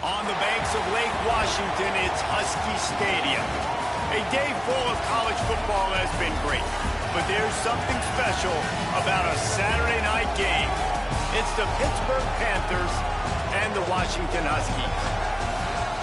On the banks of Lake Washington, it's Husky Stadium. A day full of college football has been great, but there's something special about a Saturday night game. It's the Pittsburgh Panthers and the Washington Huskies.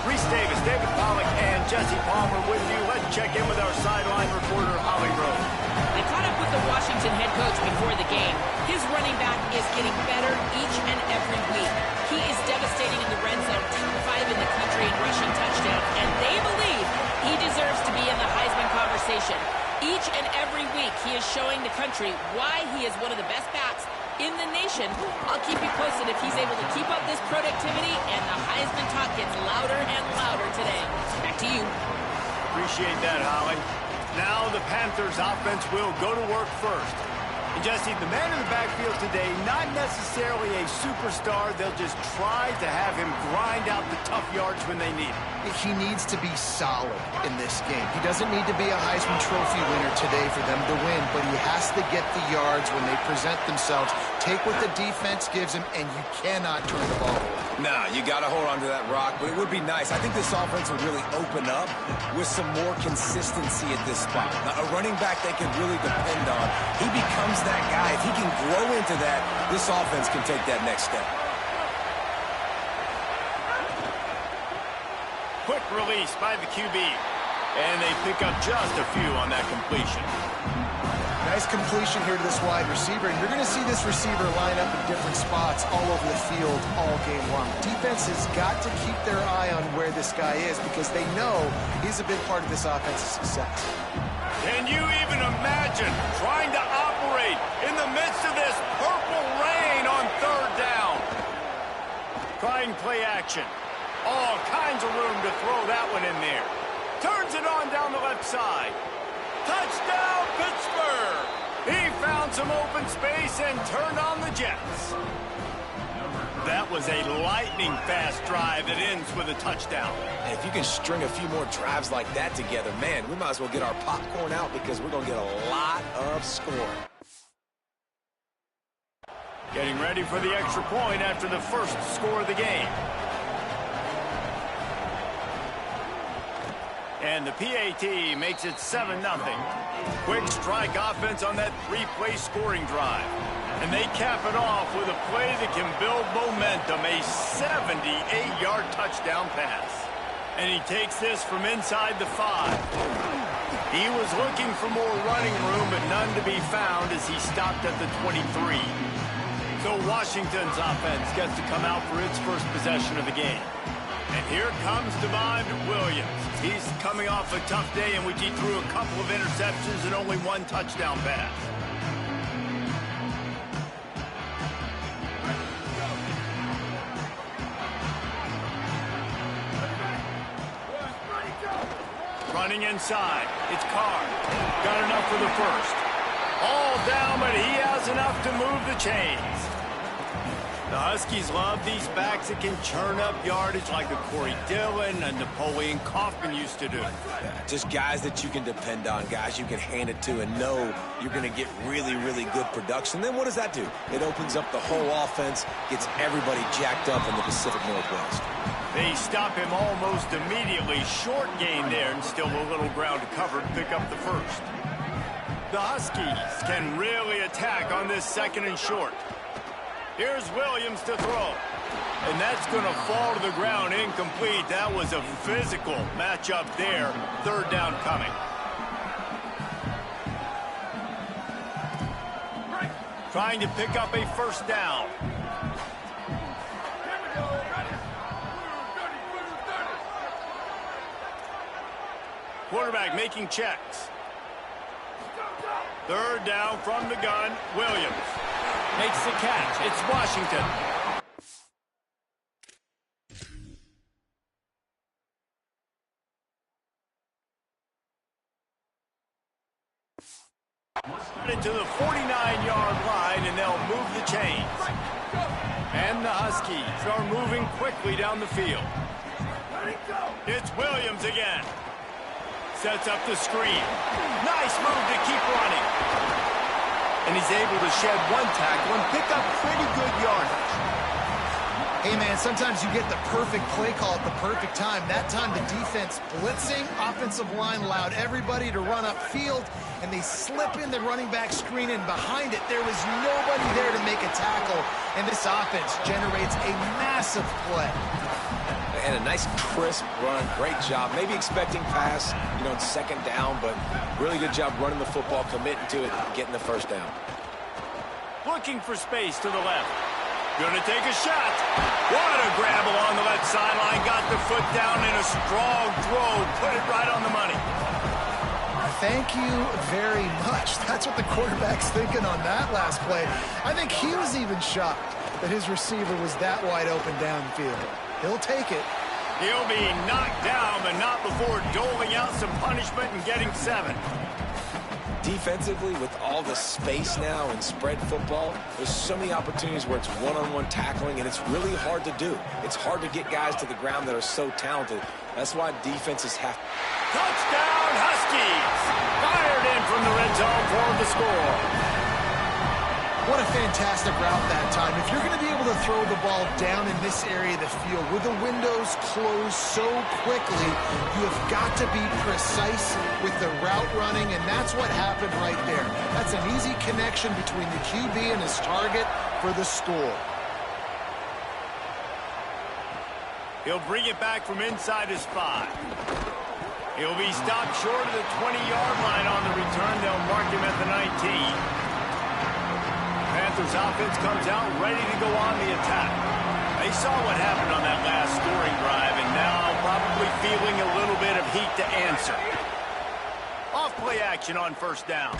Reese Davis, David Pollack, and Jesse Palmer with you. Let's check in with our sideline reporter, Holly Rose. I caught up with the Washington head coach before the game. His running back is getting better each and every week. He is devastating in the red zone, top 5 in the country in rushing touchdowns, and they believe he deserves to be in the Heisman conversation. Each and every week, he is showing the country why he is one of the best backs in the nation. I'll keep you posted if he's able to keep up this productivity, and the Heisman talk gets louder and louder today. Back to you. Appreciate that, Holly. Now the Panthers offense will go to work first. And Jesse, the man in the backfield today, not necessarily a superstar. They'll just try to have him grind out the tough yards when they need it. He needs to be solid in this game. He doesn't need to be a Heisman Trophy winner today for them to win, but he has to get the yards when they present themselves. Take what the defense gives him, and you cannot turn the ball away. Nah, you got to hold on to that rock, but it would be nice. I think this offense will really open up with some more consistency at this spot. Now, a running back they can really depend on. He becomes that guy. If he can grow into that, this offense can take that next step. Quick release by the QB. And they pick up just a few on that completion. Nice completion here to this wide receiver, and you're going to see this receiver line up in different spots all over the field all game long. Defense has got to keep their eye on where this guy is because they know he's a big part of this offense's success. Can you even imagine trying to operate in the midst of this purple rain on third down? Trying play action. All kinds of room to throw that one in there. Turns it on down the left side. Touchdown, Pittsburgh! He found some open space and turned on the Jets. That was a lightning-fast drive that ends with a touchdown. And if you can string a few more drives like that together, man, we might as well get our popcorn out because we're going to get a lot of scoring. Getting ready for the extra point after the first score of the game. And the PAT makes it 7-0. Quick strike offense on that 3-play scoring drive. And they cap it off with a play that can build momentum, a 78-yard touchdown pass. And he takes this from inside the 5. He was looking for more running room, but none to be found as he stopped at the 23. So Washington's offense gets to come out for its first possession of the game. And here comes Devon Williams. He's coming off a tough day in which he threw a couple of interceptions and only one touchdown pass. Running inside. It's Carr. Got enough for the first. All down, but he has enough to move the chains. The Huskies love these backs that can churn up yardage like a Corey Dillon and Napoleon Kaufman used to do. Just guys that you can depend on, guys you can hand it to and know you're going to get really, really good production. Then what does that do? It opens up the whole offense, gets everybody jacked up in the Pacific Northwest. They stop him almost immediately. Short gain there and still a little ground to cover to pick up the first. The Huskies can really attack on this 2nd and short. Here's Williams to throw. And that's going to fall to the ground incomplete. That was a physical matchup there. 3rd down coming. Trying to pick up a first down. Quarterback making checks. 3rd down from the gun. Williams makes the catch. It's Washington. Into the 49-yard line, and they'll move the chains. And the Huskies are moving quickly down the field. It's Williams again. Sets up the screen. Nice move to keep running. And he's able to shed one tackle and pick up pretty good yardage. Hey, man, sometimes you get the perfect play call at the perfect time. That time the defense blitzing, offensive line allowed everybody to run upfield, and they slip in the running back screen, and behind it there was nobody there to make a tackle, and this offense generates a massive play. And a nice crisp run. Great job. Maybe expecting pass, in second down, but really good job running the football, committing to it, getting the first down. Looking for space to the left. Gonna take a shot. What a grab along the left sideline. Got the foot down in a strong throw. Put it right on the money. Thank you very much. That's what the quarterback's thinking on that last play. I think he was even shocked that his receiver was that wide open downfield. He'll take it. He'll be knocked down, but not before doling out some punishment and getting 7. Defensively, with all the space now in spread football, there's so many opportunities where it's one-on-one tackling, and it's really hard to do. It's hard to get guys to the ground that are so talented. That's why defenses have... Touchdown, Huskies! Fired in from the red zone for the score. What a fantastic route that time. If you're going to be able to throw the ball down in this area of the field where the windows close so quickly, you have got to be precise with the route running, and that's what happened right there. That's an easy connection between the QB and his target for the score. He'll bring it back from inside his 5. He'll be stopped short of the 20-yard line on the return. They'll mark him at the 19. Panthers offense comes out ready to go on the attack. They saw what happened on that last scoring drive, and now probably feeling a little bit of heat to answer. Off play action on first down.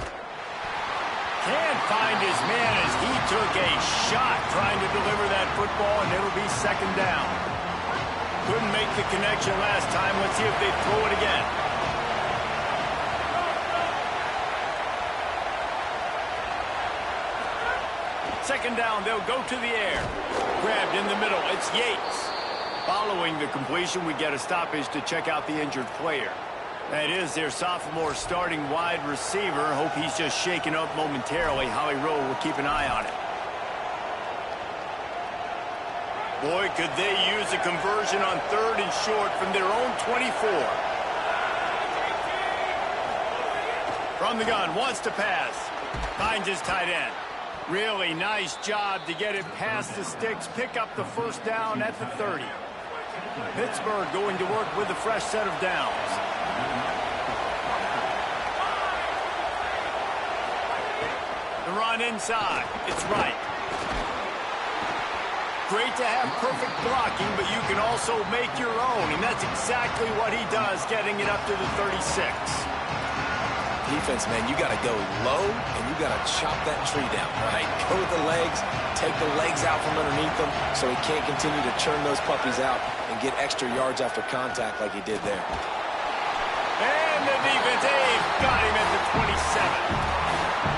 Can't find his man as he took a shot trying to deliver that football, and it'll be second down. Couldn't make the connection last time. Let's see if they throw it again. Second down, they'll go to the air. Grabbed in the middle, it's Yates. Following the completion, we get a stoppage to check out the injured player. That is their sophomore starting wide receiver. Hope he's just shaken up momentarily. Howie Rowe will keep an eye on it. Boy, could they use a conversion on 3rd and short from their own 24. From the gun, wants to pass. Finds his tight end. Really nice job to get it past the sticks, pick up the first down at the 30. Pittsburgh going to work with a fresh set of downs. The run inside. It's right. Great to have perfect blocking, but you can also make your own, and that's exactly what he does, getting it up to the 36. Defense, man, you got to go low, and you got to chop that tree down, right? Go with the legs, take the legs out from underneath them so he can't continue to churn those puppies out and get extra yards after contact like he did there. And the defense, got him at the 27.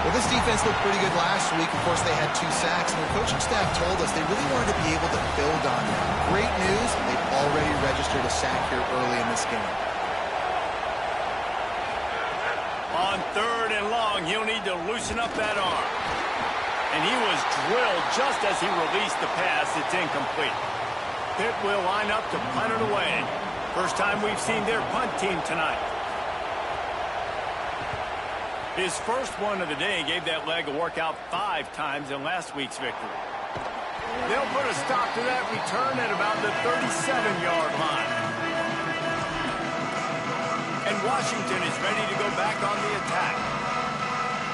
Well, this defense looked pretty good last week. Of course, they had 2 sacks, and the coaching staff told us they really wanted to be able to build on that. Great news, they've already registered a sack here early in this game. On 3rd and long, he'll need to loosen up that arm. And he was drilled just as he released the pass. It's incomplete. Pitt will line up to punt it away. First time we've seen their punt team tonight. His first one of the day gave that leg a workout 5 times in last week's victory. They'll put a stop to that return at about the 37-yard line. And Washington is ready to go back on the attack.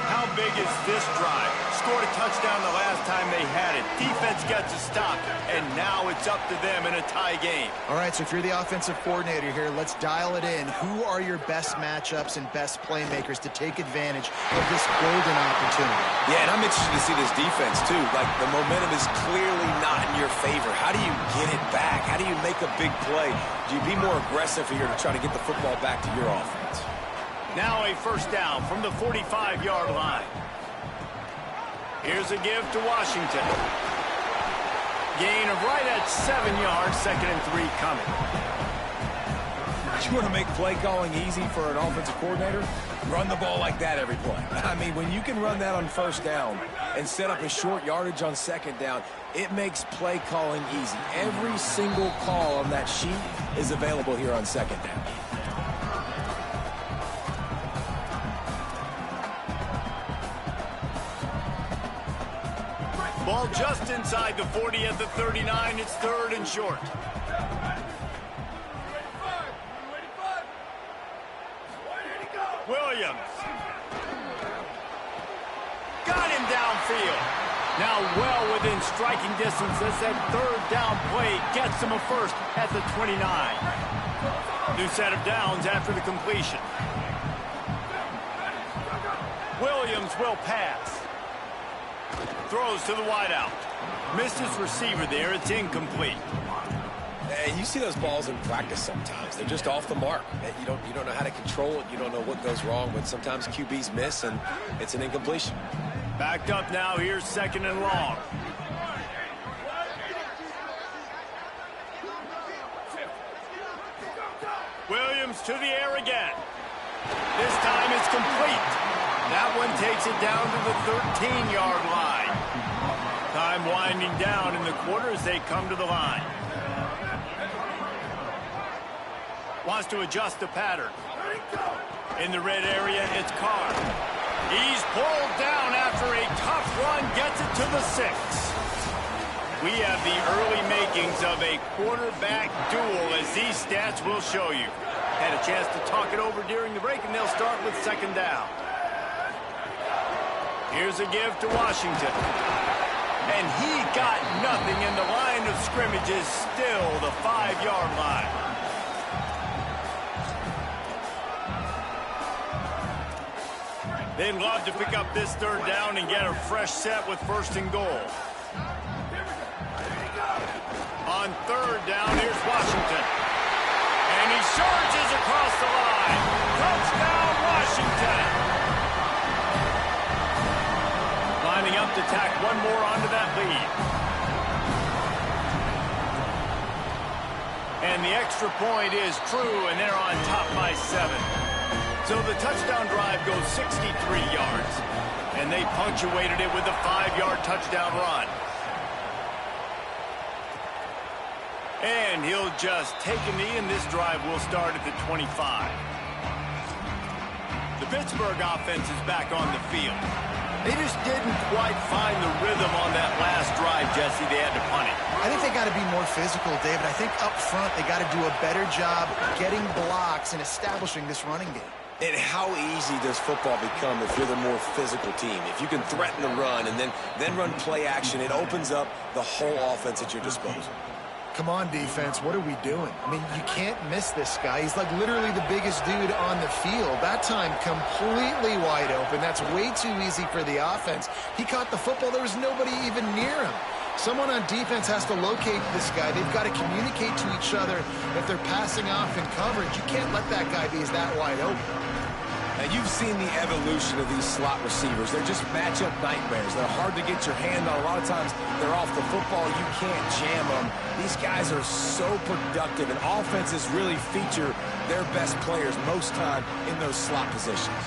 How big is this drive? Scored a touchdown the last time they had it. Defense gets a stop, and now it's up to them in a tie game. All right, so if you're the offensive coordinator here, let's dial it in. Who are your best matchups and best playmakers to take advantage of this golden opportunity? Yeah, and I'm interested to see this defense, too. Like, the momentum is clearly not in your favor. How do you get it back? How do you make a big play? Do you be more aggressive here to try to get the football back to your offense? Now a first down from the 45-yard line. Here's a give to Washington. Gain of right at 7 yards, 2nd and 3 coming. You want to make play calling easy for an offensive coordinator? Run the ball like that every play. I mean, when you can run that on first down and set up a short yardage on second down, it makes play calling easy. Every single call on that sheet is available here on second down. Ball just inside the 40 at the 39. It's 3rd and short. Williams. Got him downfield. Now well within striking distance as that 3rd down play gets him a first at the 29. New set of downs after the completion. Williams will pass. Throws to the wideout. Missed his receiver there. It's incomplete. And you see those balls in practice sometimes. They're just off the mark. You don't know how to control it. You don't know what goes wrong, but sometimes QBs miss, and it's an incompletion. Backed up now. Here's 2nd and long. Williams to the air again. This time it's complete. That one takes it down to the 13-yard line. Time winding down in the quarter as they come to the line. Wants to adjust the pattern. In the red area, it's Carr. He's pulled down after a tough run, gets it to the 6. We have the early makings of a quarterback duel, as these stats will show you. Had a chance to talk it over during the break, and they'll start with 2nd down. Here's a give to Washington. And he got nothing, and the line of scrimmage is still the 5-yard line. They'd love to pick up this 3rd down and get a fresh set with 1st and goal. On 3rd down, here's Washington. And he charges across the line. Touchdown, Washington. Lining up to tack one more onto that lead. And the extra point is true, and they're on top by 7. So the touchdown drive goes 63 yards, and they punctuated it with a 5-yard touchdown run. And he'll just take a knee, and this drive will start at the 25. The Pittsburgh offense is back on the field. They just didn't quite find the rhythm on that last drive, Jesse. They had to punt it. I think they got to be more physical, David. I think up front they got to do a better job getting blocks and establishing this running game. And how easy does football become if you're the more physical team? If you can threaten the run and then run play action, it opens up the whole offense at your disposal. Come on, defense. What are we doing? I mean, you can't miss this guy. He's like literally the biggest dude on the field. That time completely wide open. That's way too easy for the offense. He caught the football. There was nobody even near him. Someone on defense has to locate this guy. They've got to communicate to each other if they're passing off in coverage. You can't let that guy be that wide open. Now, you've seen the evolution of these slot receivers. They're just matchup nightmares. They're hard to get your hand on. A lot of times, they're off the football. You can't jam them. These guys are so productive, and offenses really feature their best players most time in those slot positions.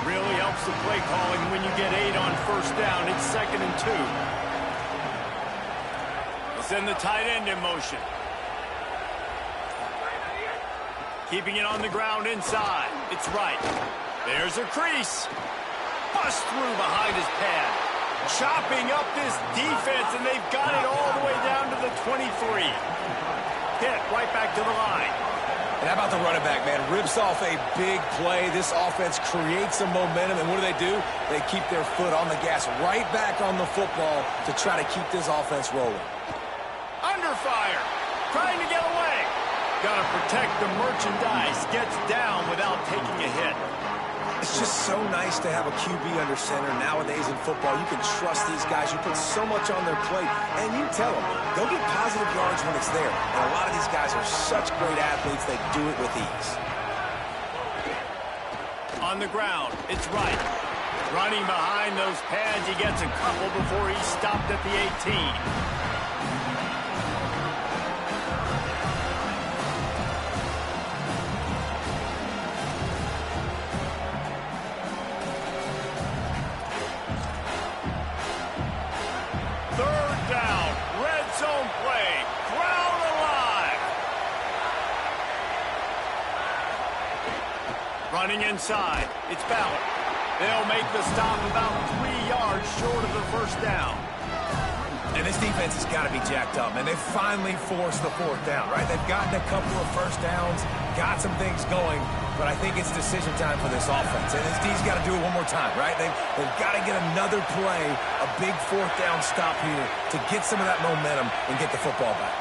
Really helps the play calling when you get 8 on 1st down. It's 2nd and 2. Send the tight end in motion. Keeping it on the ground inside. It's right. There's a crease. Bust through behind his pad. Chopping up this defense, and they've got it all the way down to the 23. Hit right back to the line. And how about the running back, man? Rips off a big play. This offense creates some momentum, and what do? They keep their foot on the gas right back on the football to try to keep this offense rolling. Under fire. Trying to get away. Got to protect the merchandise. Gets down without taking a hit. It's just so nice to have a QB under center. Nowadays in football, you can trust these guys. You put so much on their plate, and you tell them, go get positive yards when it's there. And a lot of these guys are such great athletes, they do it with ease. On the ground, it's right. Running behind those pads, he gets a couple before he's stopped at the 18. Running inside, it's Ballard. They'll make the stop about 3 yards short of the first down. And this defense has got to be jacked up, and they've finally forced the fourth down, right? They've gotten a couple of first downs, got some things going, but I think it's decision time for this offense. And this D's got to do it one more time, right? They've got to get another play, a big fourth down stop here to get some of that momentum and get the football back.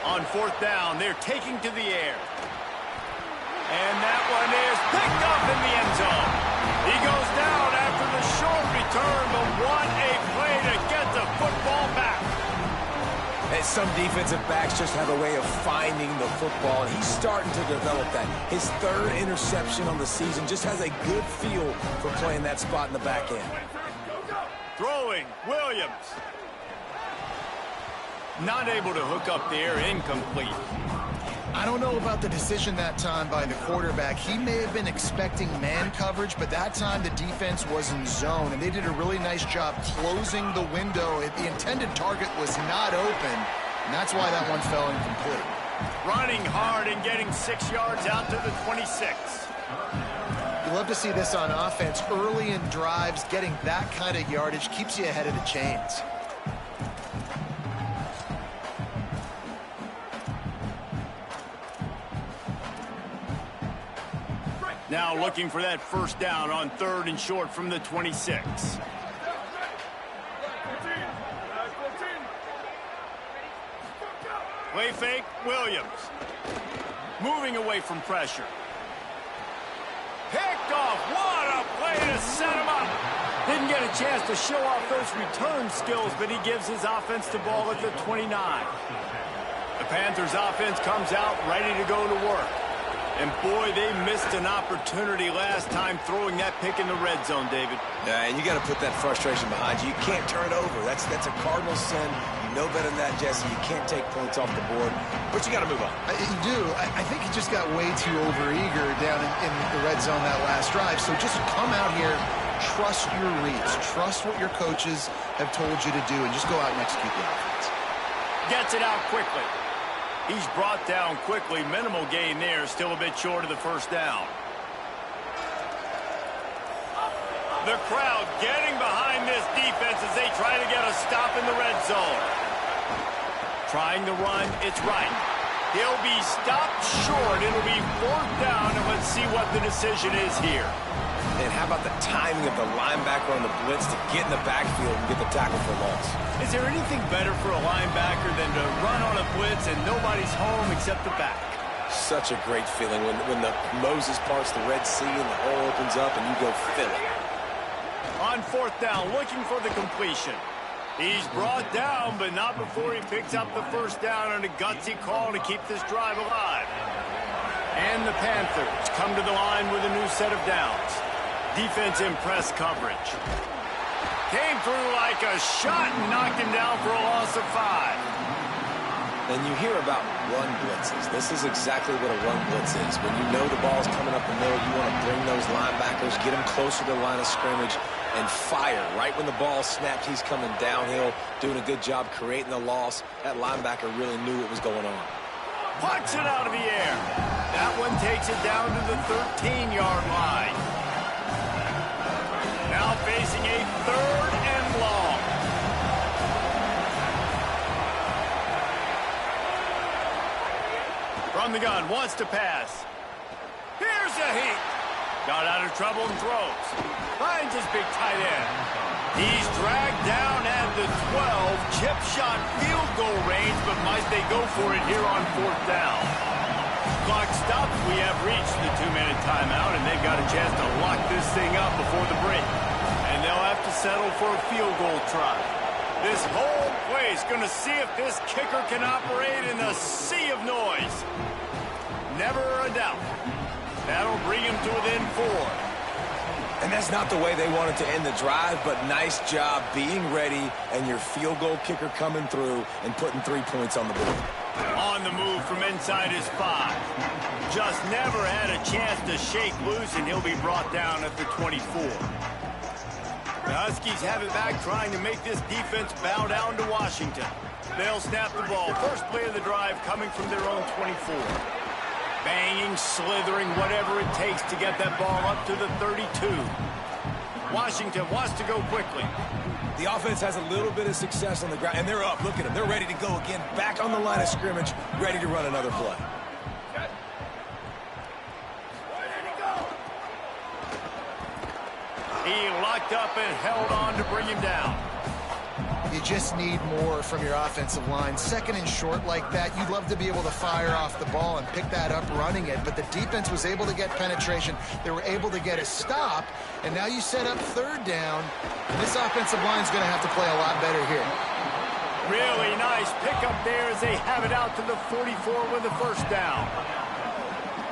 On fourth down, they're taking to the air. And that one is picked up in the end zone. He goes down after the short return, but what a play to get the football back. And some defensive backs just have a way of finding the football, and he's starting to develop that. His third interception on the season, just has a good feel for playing that spot in the back end. Throwing, Williams. Not able to hook up there, incomplete. I don't know about the decision that time by the quarterback. He may have been expecting man coverage, but that time the defense was in zone, and they did a really nice job closing the window. The intended target was not open, and that's why that one fell incomplete. Running hard and getting 6 yards out to the 26. You love to see this on offense. Early in drives, getting that kind of yardage keeps you ahead of the chains. Now looking for that first down on 3rd and short from the 26. Play fake, Williams. Moving away from pressure. Picked off. What a play to set him up. Didn't get a chance to show off those return skills, but he gives his offense the ball at the 29. The Panthers offense comes out ready to go to work. And, boy, they missed an opportunity last time throwing that pick in the red zone, David. Yeah, and you got to put that frustration behind you. You can't turn it over. That's a cardinal sin. You know better than that, Jesse. You can't take points off the board, but you got to move on. You do. I think he just got way too overeager down in the red zone that last drive. So just come out here, trust your reads, trust what your coaches have told you to do, and just go out and execute the offense. Gets it out quickly. He's brought down quickly. Minimal gain there. Still a bit short of the first down. The crowd getting behind this defense as they try to get a stop in the red zone. Trying to run. It's right. He'll be stopped short. It'll be 4th down, and let's see what the decision is here. And how about the timing of the linebacker on the blitz to get in the backfield and get the tackle for loss? Is there anything better for a linebacker than to run on a blitz and nobody's home except the back? Such a great feeling when the Moses parts the Red Sea and the hole opens up and you go fill it. On 4th down, looking for the completion. He's brought down, but not before he picks up the first down on a gutsy call to keep this drive alive. And the Panthers come to the line with a new set of downs. Defense in press coverage. Came through like a shot and knocked him down for a loss of 5. And you hear about run blitzes. This is exactly what a run blitz is. When you know the ball's coming up the middle, you want to bring those linebackers, get them closer to the line of scrimmage, and fire. Right when the ball snaps, he's coming downhill, doing a good job creating the loss. That linebacker really knew what was going on. Pucks it out of the air. That one takes it down to the 13-yard line. Now facing a 3rd and long. From the gun, wants to pass. Here's a heat. Got out of trouble and throws. Finds his big tight end. He's dragged down at the 12. Chip shot field goal range, but might they go for it here on 4th down? Clock stops. We have reached the 2-minute timeout, and they've got a chance to lock this thing up before the break. And they'll have to settle for a field goal try. This whole place going to see if this kicker can operate in the sea of noise. never a doubt. That'll bring him to within 4. And that's not the way they wanted to end the drive, but nice job being ready and your field goal kicker coming through and putting 3 points on the board. On the move from inside his 5. Just never had a chance to shake loose, and he'll be brought down at the 24. The Huskies have it back, trying to make this defense bow down to Washington. They'll snap the ball. First play of the drive coming from their own 24. Banging, slithering, whatever it takes to get that ball up to the 32. Washington wants to go quickly. The offense has a little bit of success on the ground, and they're up. Look at them. They're ready to go again. Back on the line of scrimmage, ready to run another play. He locked up and held on to bring him down. You just need more from your offensive line. Second and short like that, you'd love to be able to fire off the ball and pick that up running it, but the defense was able to get penetration. They were able to get a stop, and now you set up third down, and this offensive line is going to have to play a lot better here. Really nice pickup there as they have it out to the 44 with the first down.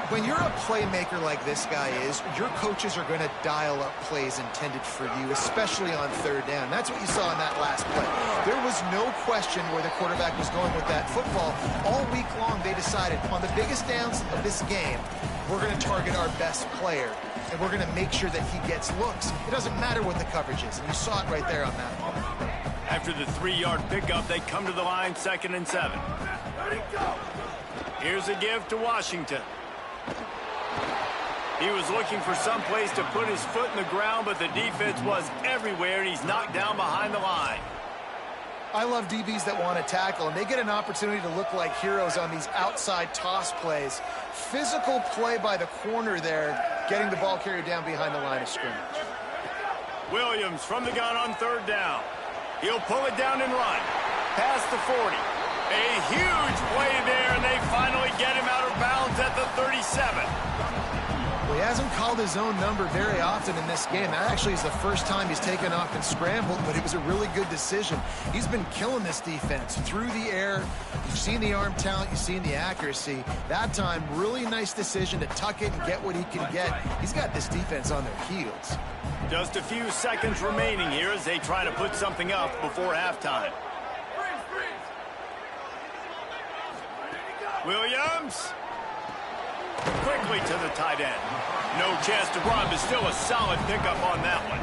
When you're a playmaker like this guy is, your coaches are going to dial up plays intended for you, especially on third down. That's what you saw in that last play. There was no question where the quarterback was going with that football. All week long, they decided on the biggest downs of this game, we're going to target our best player, and we're going to make sure that he gets looks. It doesn't matter what the coverage is, and you saw it right there on that one. After the 3-yard pickup, they come to the line, 2nd and 7. Here's a give to Washington. He was looking for some place to put his foot in the ground, but the defense was everywhere, and he's knocked down behind the line. I love DBs that want to tackle, and they get an opportunity to look like heroes on these outside toss plays. Physical play by the corner there, getting the ball carried down behind the line of scrimmage. Williams from the gun on 3rd down. He'll pull it down and run. Past the 40. A huge play there, and they finally get him out of bounds at the 37. Well, he hasn't called his own number very often in this game. That actually is the first time he's taken off and scrambled, but it was a really good decision. He's been killing this defense through the air. You've seen the arm talent, you've seen the accuracy. That time, really nice decision to tuck it and get what he can get. He's got this defense on their heels. Just a few seconds remaining here as they try to put something up before halftime. Williams. Quickly to the tight end. No chance to run, but still a solid pickup on that one.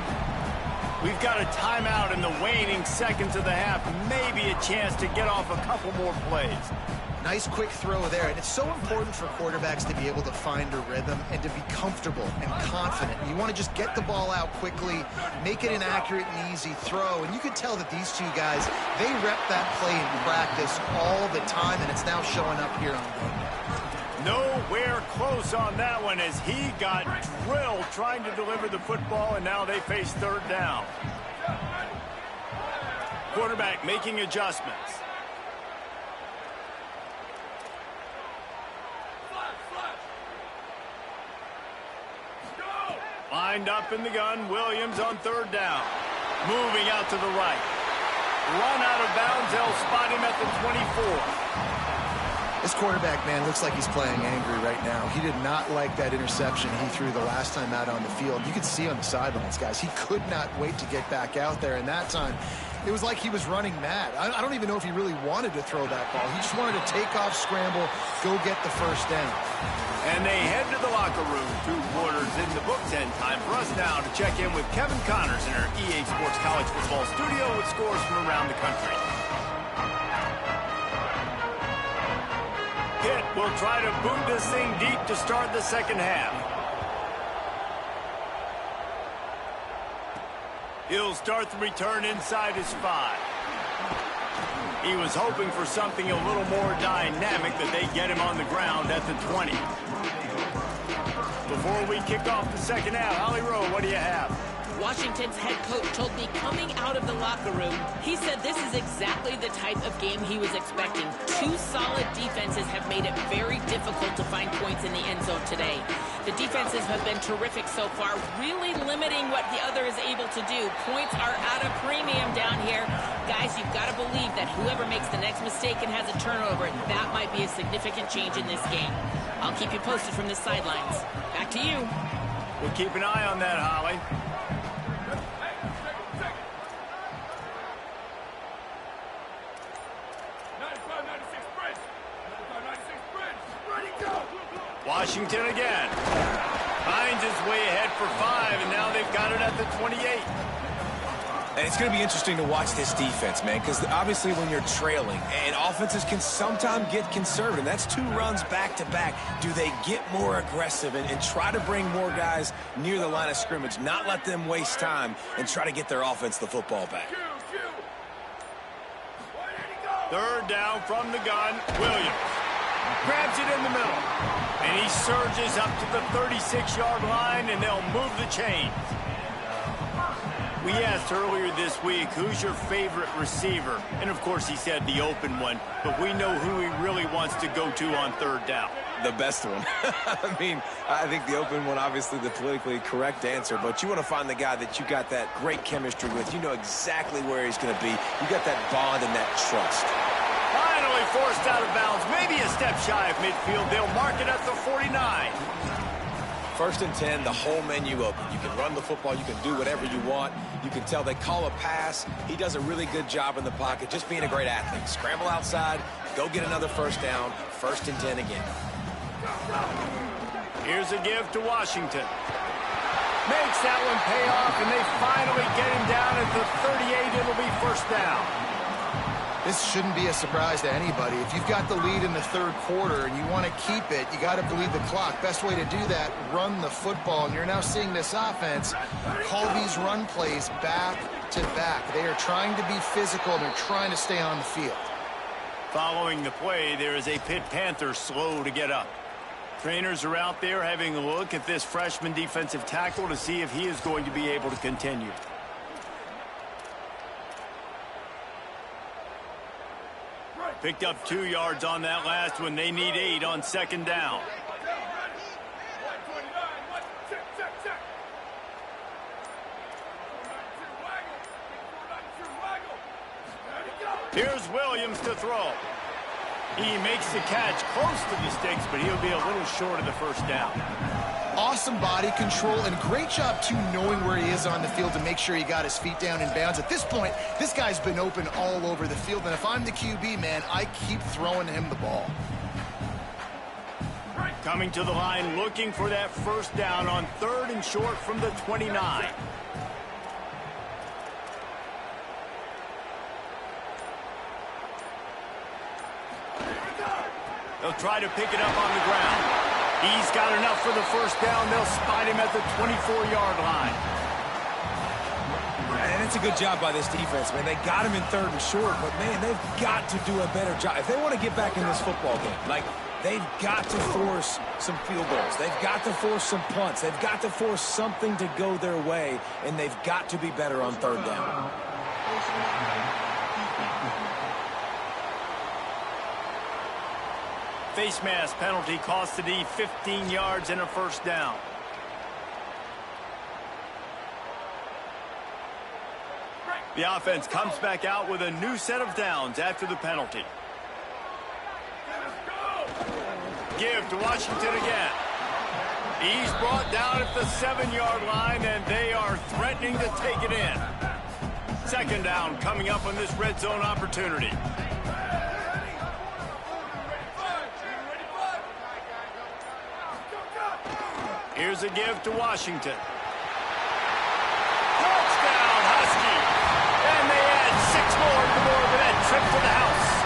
We've got a timeout in the waning seconds of the half. Maybe a chance to get off a couple more plays. Nice quick throw there, and it's so important for quarterbacks to be able to find a rhythm and to be comfortable and confident. You want to just get the ball out quickly, make it an accurate and easy throw, and you could tell that these two guys, they rep that play in practice all the time, and it's now showing up here on game day. Nowhere close on that one as he got drilled trying to deliver the football, and now they face 3rd down. Quarterback making adjustments. Lined up in the gun, Williams on 3rd down. Moving out to the right. Run out of bounds, they'll spot him at the 24. This quarterback, man, looks like he's playing angry right now. He did not like that interception he threw the last time out on the field. You could see on the sidelines, guys, he could not wait to get back out there. And that time, it was like he was running mad. I don't even know if he really wanted to throw that ball. He just wanted to take off, scramble, go get the first down. And they head to the locker room. 2 quarters in the books, and time for us now to check in with Kevin Connors in our EA Sports College Football studio with scores from around the country. Pitt will try to boot this thing deep to start the second half. He'll start the return inside his 5. He was hoping for something a little more dynamic, that they get him on the ground at the 20. Before we kick off the second half, Holly Rowe, what do you have? Washington's head coach told me coming out of the locker room, he said this is exactly the type of game he was expecting. Two solid defenses have made it very difficult to find points in the end zone today. The defenses have been terrific so far, really limiting what the other is able to do. Points are at a premium down here. Guys, you've got to believe that whoever makes the next mistake and has a turnover, that might be a significant change in this game. I'll keep you posted from the sidelines. Back to you. We'll keep an eye on that, Holly. Washington again. Finds his way ahead for 5, and now they've got it at the 28. And it's going to be interesting to watch this defense, man, because obviously when you're trailing, and offenses can sometimes get conservative. That's 2 runs back-to-back. Do they get more aggressive and try to bring more guys near the line of scrimmage, not let them waste time, and try to get their offense the football back? Third down from the gun. Williams grabs it in the middle. And he surges up to the 36-yard line, and they'll move the chains. We asked earlier this week, who's your favorite receiver? And, of course, he said the open one. But we know who he really wants to go to on third down. The best one. I mean, I think the open one, obviously the politically correct answer. But you want to find the guy that you got that great chemistry with. You know exactly where he's going to be. You got that bond and that trust. Finally forced out of bounds, maybe a step shy of midfield. They'll mark it at the 49. 1st and 10, the whole menu open. You can run the football, you can do whatever you want. You can tell they call a pass. He does a really good job in the pocket, just being a great athlete. Scramble outside, go get another 1st down, 1st and 10 again. Here's a give to Washington. Makes that one pay off, and they finally get him down at the 38. It'll be 1st down. This shouldn't be a surprise to anybody. If you've got the lead in the 3rd quarter and you want to keep it, you got to bleed the clock. Best way to do that, run the football. And you're now seeing this offense call these run plays back to back. They are trying to be physical, and they're trying to stay on the field. Following the play, there is a Pitt Panther slow to get up. Trainers are out there having a look at this freshman defensive tackle to see if he is going to be able to continue. Picked up 2 yards on that last one. They need 8 on 2nd down. Here's Williams to throw. He makes the catch close to the sticks, but he'll be a little short of the 1st down. Awesome body control, and great job, too, knowing where he is on the field to make sure he got his feet down in bounds. At this point, this guy's been open all over the field, and if I'm the QB, man, I keep throwing him the ball. Coming to the line, looking for that 1st down on 3rd and short from the 29. They'll try to pick it up on the ground. He's got enough for the 1st down. They'll spot him at the 24-yard line. And it's a good job by this defense, man. They got him in 3rd and short, but, man, they've got to do a better job. If they want to get back in this football game, like, they've got to force some field goals. They've got to force some punts. They've got to force something to go their way, and they've got to be better on 3rd down. Face mask penalty cost the D 15 yards and a 1st down. The offense comes back out with a new set of downs after the penalty. Give to Washington again. He's brought down at the 7-yard line, and they are threatening to take it in. 2nd down coming up on this red zone opportunity. Here's a give to Washington. Touchdown, Huskies! And they add 6 more to that trip to the house.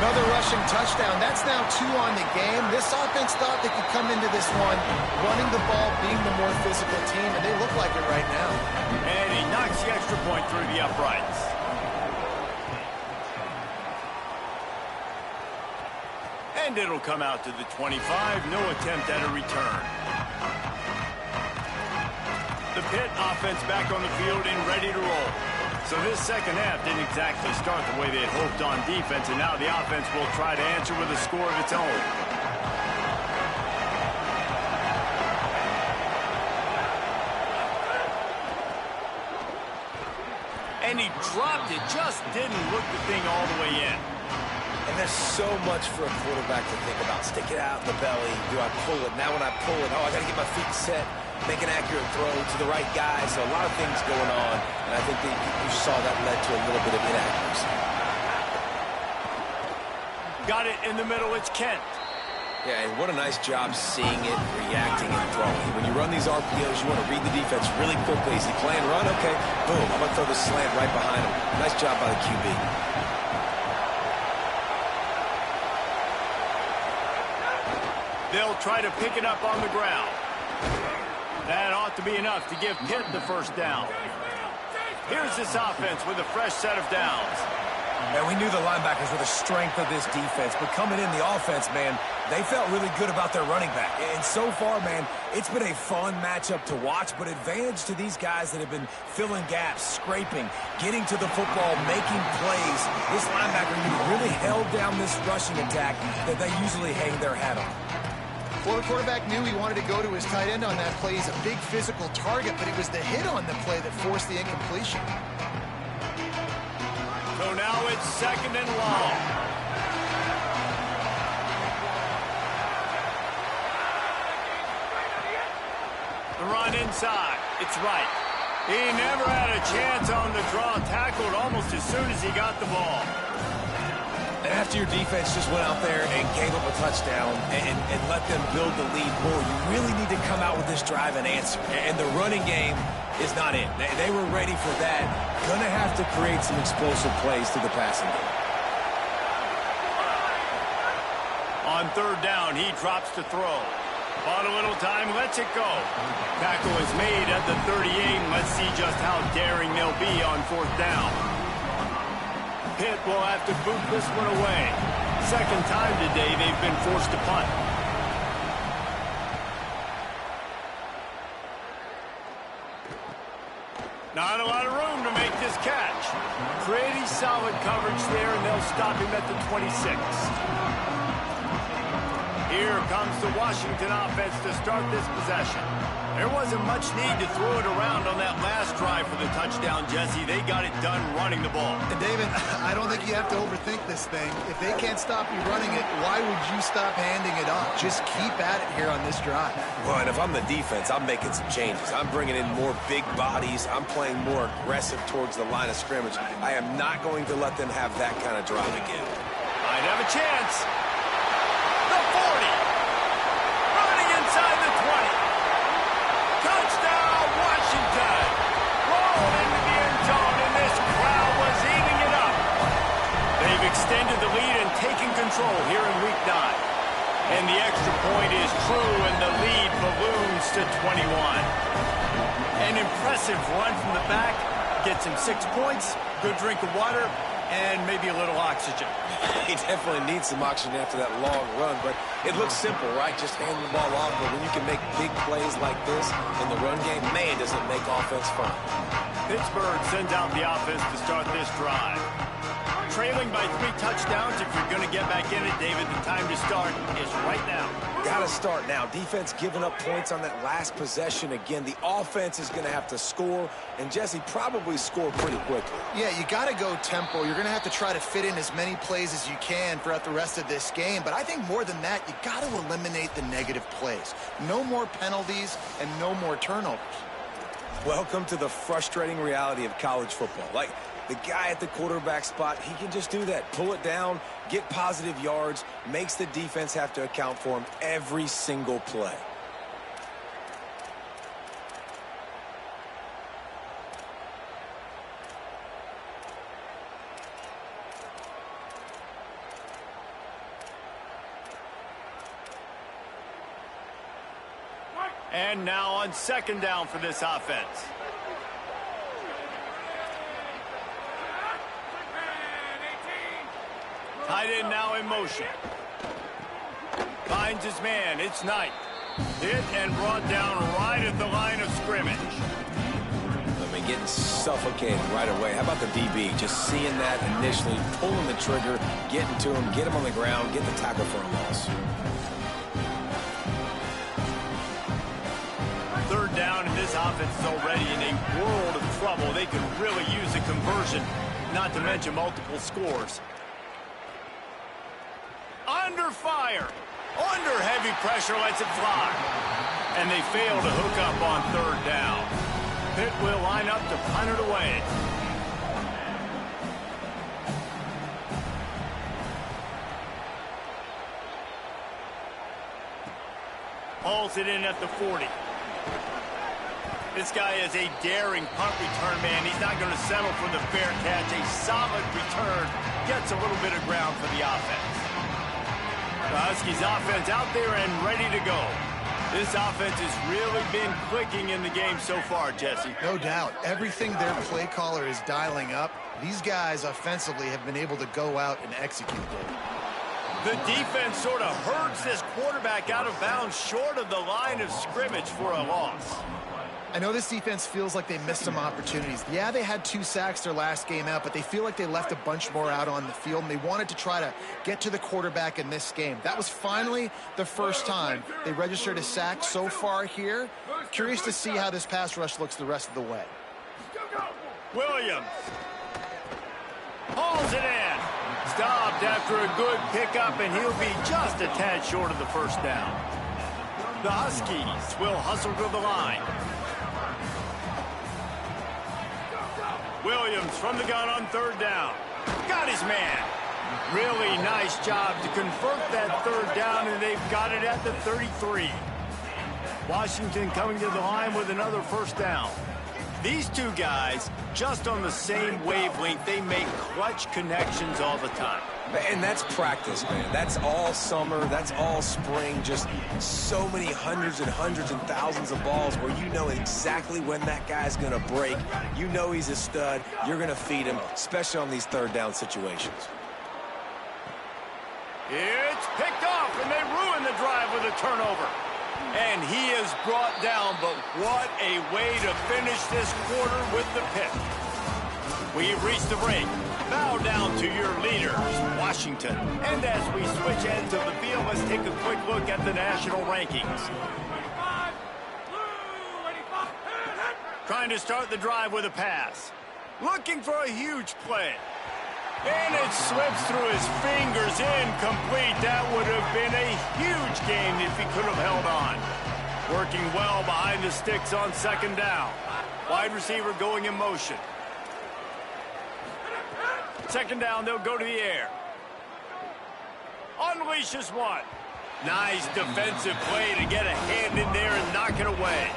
Another rushing touchdown. That's now 2 on the game. This offense thought they could come into this one running the ball, being the more physical team, and they look like it right now. And he knocks the extra point through the uprights. And it'll come out to the 25. No attempt at a return. The Pitt offense back on the field and ready to roll. So this second half didn't exactly start the way they had hoped on defense, and now the offense will try to answer with a score of its own. And he dropped it, just didn't look the thing all the way in. And there's so much for a quarterback to think about. Stick it out in the belly. Do I pull it? Now when I pull it, oh, I got to get my feet set, make an accurate throw to the right guy. So a lot of things going on, and I think that you saw that led to a little bit of inaccuracy. Got it in the middle, it's Kent. Yeah, and what a nice job seeing it, reacting, and throwing. When you run these RPOs, you want to read the defense really quickly. Is he playing run? Okay, boom. I'm going to throw the slant right behind him. Nice job by the QB. They'll try to pick it up on the ground. That ought to be enough to give Pitt the first down. Here's this offense with a fresh set of downs. And we knew the linebackers were the strength of this defense, but coming in the offense, man, they felt really good about their running back. And so far, man, it's been a fun matchup to watch, but advantage to these guys that have been filling gaps, scraping, getting to the football, making plays. This linebacker really held down this rushing attack that they usually hang their hat on. Well, the quarterback knew he wanted to go to his tight end on that play. He's a big physical target, but it was the hit on the play that forced the incompletion. So now it's second and long. The run inside. It's right. He never had a chance on the draw. Tackled almost as soon as he got the ball. And after your defense just went out there and gave up a touchdown and let them build the lead more, you really need to come out with this drive and answer. And the running game is not in. They were ready for that. Gonna have to create some explosive plays to the passing game. On third down, he drops to throw. Bought a little time, lets it go. Tackle is made at the 38. Let's see just how daring they'll be on fourth down. Pitt will have to boot this one away. Second time today they've been forced to punt. Not a lot of room to make this catch. Pretty solid coverage there, and they'll stop him at the 26. Here comes the Washington offense to start this possession. There wasn't much need to throw it around on that last drive for the touchdown, Jesse. They got it done running the ball. And David, I don't think you have to overthink this thing. If they can't stop you running it, why would you stop handing it off? Just keep at it here on this drive. Well, and if I'm the defense, I'm making some changes. I'm bringing in more big bodies. I'm playing more aggressive towards the line of scrimmage. I am not going to let them have that kind of drive again. Might have a chance. The 40. Running inside the 20. Touchdown, Washington! Rolled into the end zone, and this crowd was eating it up. They've extended the lead and taken control here in Week 9. And the extra point is true, and the lead balloons to 21. An impressive run from the back. Gets him 6 points, good drink of water, and maybe a little oxygen. He definitely needs some oxygen after that long run, but it looks simple, right? Just handing the ball off, but when you can make big plays like this in the run game, man, does it make offense fun. Pittsburgh sends out the offense to start this drive. Trailing by 3 touchdowns, if you're going to get back in it, David, the time to start is right now. Got to start now. Defense giving up points on that last possession. Again, the offense is going to have to score, and Jesse probably score pretty quickly. Yeah, you got to go tempo. You're going to have to try to fit in as many plays as you can throughout the rest of this game. But I think more than that, you got to eliminate the negative plays. No more penalties and no more turnovers. Welcome to the frustrating reality of college football. Like, the guy at the quarterback spot, he can just do that. Pull it down, get positive yards, makes the defense have to account for him every single play. And now on second down for this offense. Tight end now in motion. Finds his man. It's Knight. Hit and brought down right at the line of scrimmage. I mean, getting suffocated right away. How about the DB? Just seeing that initially, pulling the trigger, getting to him, get him on the ground, get the tackle for a loss. Third down, and this offense is already in a world of trouble. They could really use a conversion, not to mention multiple scores. Under fire. Under heavy pressure, lets it fly. And they fail to hook up on third down. Pitt will line up to punt it away. Hauls it in at the 40. This guy is a daring punt return man. He's not going to settle for the fair catch. A solid return gets a little bit of ground for the offense. The Huskies offense out there and ready to go. This offense has really been clicking in the game so far, Jesse. No doubt. Everything their play caller is dialing up, these guys offensively have been able to go out and execute it. The defense sort of hurts this quarterback out of bounds short of the line of scrimmage for a loss. I know this defense feels like they missed some opportunities. Yeah, they had 2 sacks their last game out, but they feel like they left a bunch more out on the field, and they wanted to try to get to the quarterback in this game. That was finally the first time they registered a sack so far here. Curious to see how this pass rush looks the rest of the way. Williams hauls it in. Stopped after a good pickup, and he'll be just a tad short of the first down. The Huskies will hustle to the line. Williams from the gun on third down. Got his man. Really nice job to convert that third down, and they've got it at the 33. Washington coming to the line with another first down. These two guys, just on the same wavelength, they make clutch connections all the time. And that's practice, man. That's all summer. That's all spring. Just so many hundreds and hundreds and thousands of balls where you know exactly when that guy's going to break. You know he's a stud. You're going to feed him, especially on these third down situations. It's picked off, and they ruin the drive with a turnover. And he is brought down, but what a way to finish this quarter with the pick. We've reached the break. Bow down to your leaders, Washington. And as we switch ends of the field, let's take a quick look at the national rankings. Trying to start the drive with a pass. Looking for a huge play. And it slips through his fingers, incomplete. That would have been a huge gain if he could have held on. Working well behind the sticks on second down. Wide receiver going in motion. Second down, they'll go to the air. Unleashes one. Nice defensive play to get a hand in there and knock it away.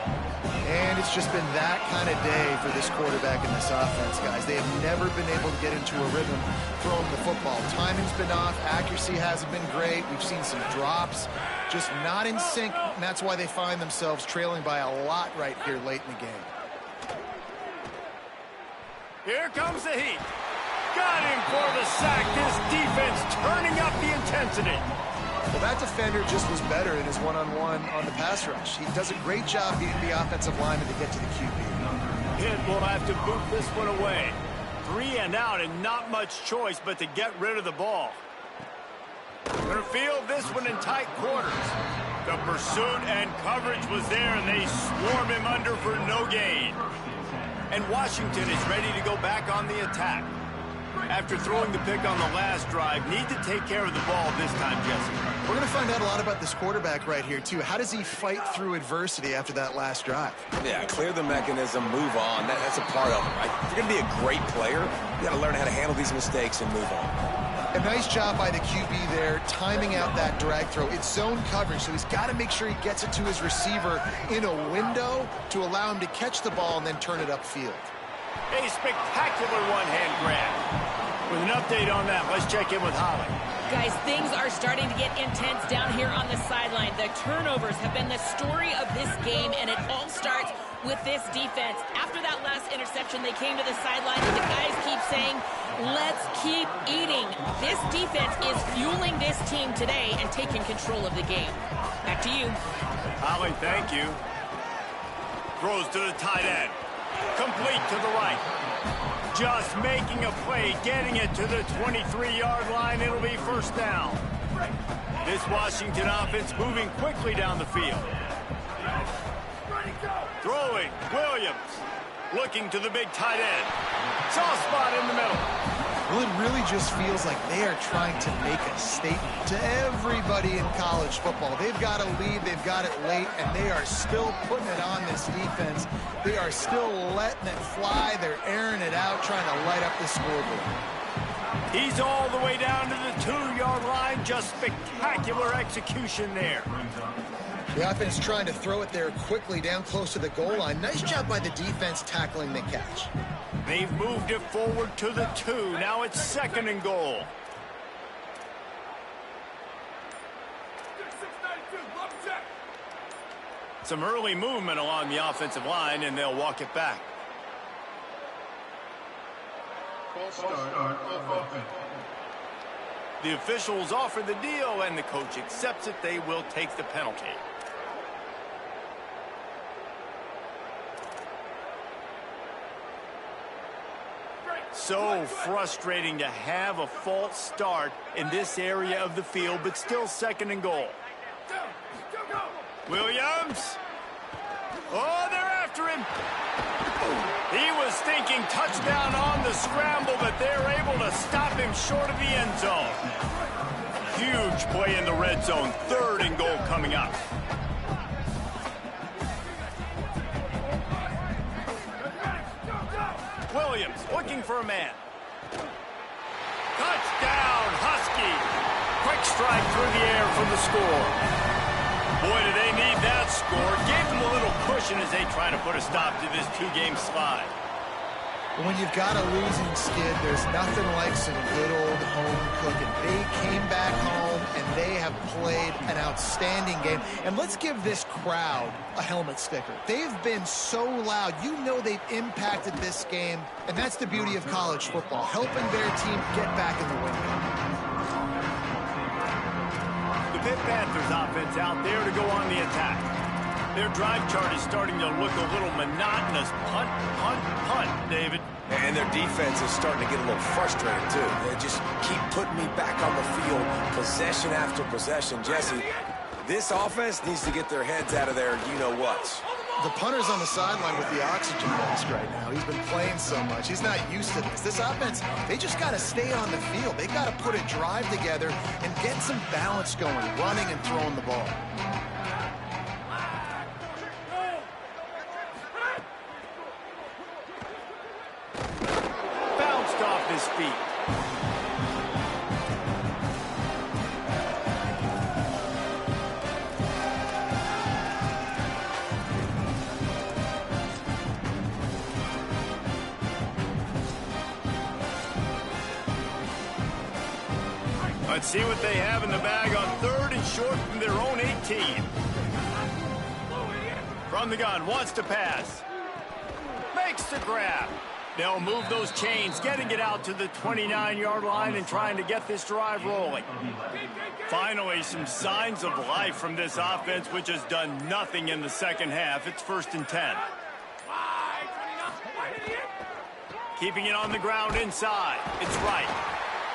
And it's just been that kind of day for this quarterback and this offense, guys. They have never been able to get into a rhythm throwing the football. Timing's been off. Accuracy hasn't been great. We've seen some drops. Just not in sync, and that's why they find themselves trailing by a lot right here late in the game. Here comes the heat. Got him for the sack. This defense turning up the intensity. Well, that defender just was better in his one-on-one on the pass rush. He does a great job beating the offensive lineman to get to the QB. Pitt will have to boot this one away. 3 and out and not much choice but to get rid of the ball. Going to field this one in tight quarters. The pursuit and coverage was there, and they swarm him under for no gain. And Washington is ready to go back on the attack. After throwing the pick on the last drive, need to take care of the ball this time, Jesse. We're going to find out a lot about this quarterback right here, too. How does he fight through adversity after that last drive? Yeah, clear the mechanism, move on. That's a part of it, right? If you're going to be a great player, you got to learn how to handle these mistakes and move on. A nice job by the QB there, timing out that drag throw. It's zone coverage, so he's got to make sure he gets it to his receiver in a window to allow him to catch the ball and then turn it upfield. A spectacular one-hand grab. With an update on that, let's check in with Holly. Guys, things are starting to get intense down here on the sideline. The turnovers have been the story of this game, and it all starts with this defense. After that last interception, they came to the sideline, and the guys keep saying, let's keep eating. This defense is fueling this team today and taking control of the game. Back to you. Holly Golly, thank you. Throws to the tight end. Complete to the right. Just making a play, getting it to the 23-yard line. It'll be first down. This Washington offense moving quickly down the field. Throwing, Williams. Looking to the big tight end. Soft spot in the middle. Well, it really just feels like they are trying to make a statement to everybody in college football. They've got a lead, they've got it late, and they are still putting it on this defense. They are still letting it fly. They're airing it out, trying to light up the scoreboard. He's all the way down to the 2-yard line. Just spectacular execution there. The offense trying to throw it there quickly down close to the goal line. Nice job by the defense tackling the catch. They've moved it forward to the 2. Now it's 2nd and goal. Some early movement along the offensive line, and they'll walk it back. The officials offer the deal, and the coach accepts it. They will take the penalty. So frustrating to have a false start in this area of the field, but still 2nd and goal. Williams. Oh, they're after him. He was thinking touchdown on the scramble, but they're able to stop him short of the end zone. Huge play in the red zone. 3rd and goal coming up. Williams looking for a man. Touchdown, Husky. Quick strike through the air from the score. Boy, do they need that score. Gave them a little cushion as they try to put a stop to this 2-game slide. When you've got a losing skid, there's nothing like some good old home cooking. They came back home, and they have played an outstanding game. And let's give this crowd a helmet sticker. They've been so loud. You know they've impacted this game, and that's the beauty of college football, helping their team get back in the win. The Pitt Panthers offense out there to go on the attack. Their drive chart is starting to look a little monotonous. Punt, punt, punt, David. And their defense is starting to get a little frustrated, too. They just keep putting me back on the field, possession after possession. Jesse, this offense needs to get their heads out of there, you-know-whats. The punter's on the sideline with the oxygen mask right now. He's been playing so much. He's not used to this. This offense, they just got to stay on the field. They got to put a drive together and get some balance going, running and throwing the ball. Bounced off his feet. Let's see what they have in the bag on 3rd and short from their own 18. From the gun, wants to pass. Makes the grab. They'll move those chains, getting it out to the 29-yard line and trying to get this drive rolling. Finally, some signs of life from this offense, which has done nothing in the second half. It's 1st and 10. Keeping it on the ground inside. It's right.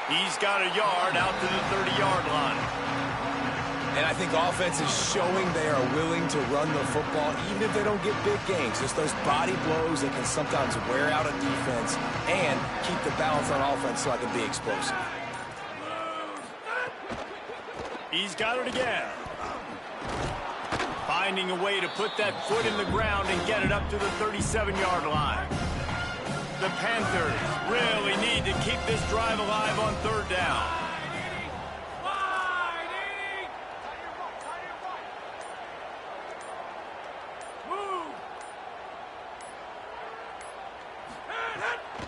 He's got a yard out to the 30-yard line. And I think offense is showing they are willing to run the football, even if they don't get big gains. Just those body blows that can sometimes wear out a defense and keep the balance on offense so I can be explosive. He's got it again. Finding a way to put that foot in the ground and get it up to the 37-yard line. The Panthers really need to keep this drive alive on 3rd down.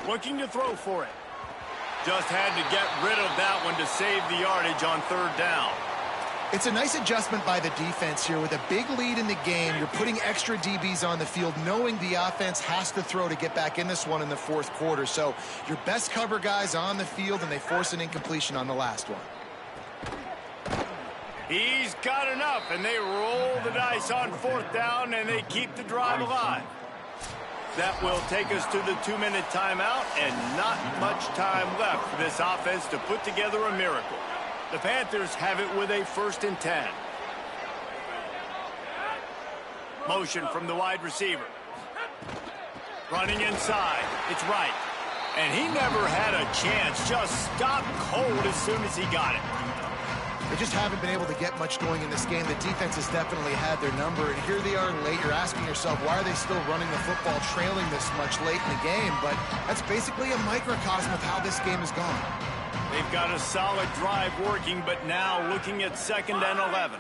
Looking to throw for it. Just had to get rid of that one to save the yardage on 3rd down. It's a nice adjustment by the defense here. With a big lead in the game, you're putting extra DBs on the field, knowing the offense has to throw to get back in this one in the 4th quarter. So your best cover guys on the field, and they force an incompletion on the last one. He's got enough, and they roll the dice on 4th down, and they keep the drive alive. That will take us to the 2-minute timeout, and not much time left for this offense to put together a miracle. The Panthers have it with a 1st and 10. Motion from the wide receiver. Running inside. It's right. And he never had a chance. Just stopped cold as soon as he got it. They just haven't been able to get much going in this game. The defense has definitely had their number, and here they are late. You're asking yourself, why are they still running the football, trailing this much late in the game? But that's basically a microcosm of how this game has gone. They've got a solid drive working, but now looking at 2nd and 11.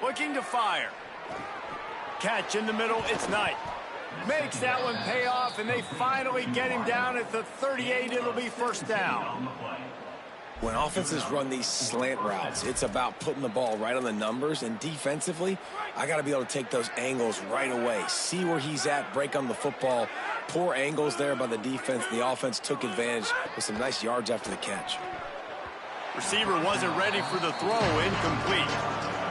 Looking to fire. Catch in the middle, it's Knight. Makes that one pay off, and they finally get him down at the 38. It'll be 1st down. When offenses run these slant routes, it's about putting the ball right on the numbers, and defensively, I got to be able to take those angles right away. See where he's at, break on the football. Poor angles there by the defense. The offense took advantage with some nice yards after the catch. Receiver wasn't ready for the throw, incomplete.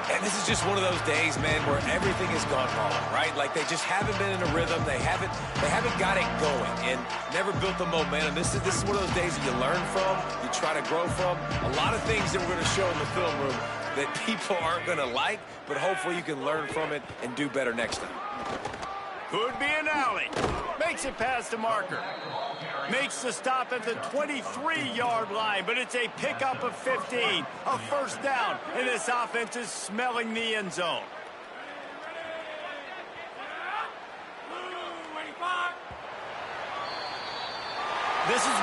And this is just one of those days, man, where everything has gone wrong, right? Like they just haven't been in a rhythm. They haven't got it going and never built the momentum. This is one of those days that you learn from, you try to grow from. A lot of things that we're going to show in the film room that people aren't going to like, but hopefully you can learn from it and do better next time. Could be an alley. Makes it past the marker. Makes the stop at the 23-yard line, but it's a pickup of 15, a 1st down, and this offense is smelling the end zone. This is what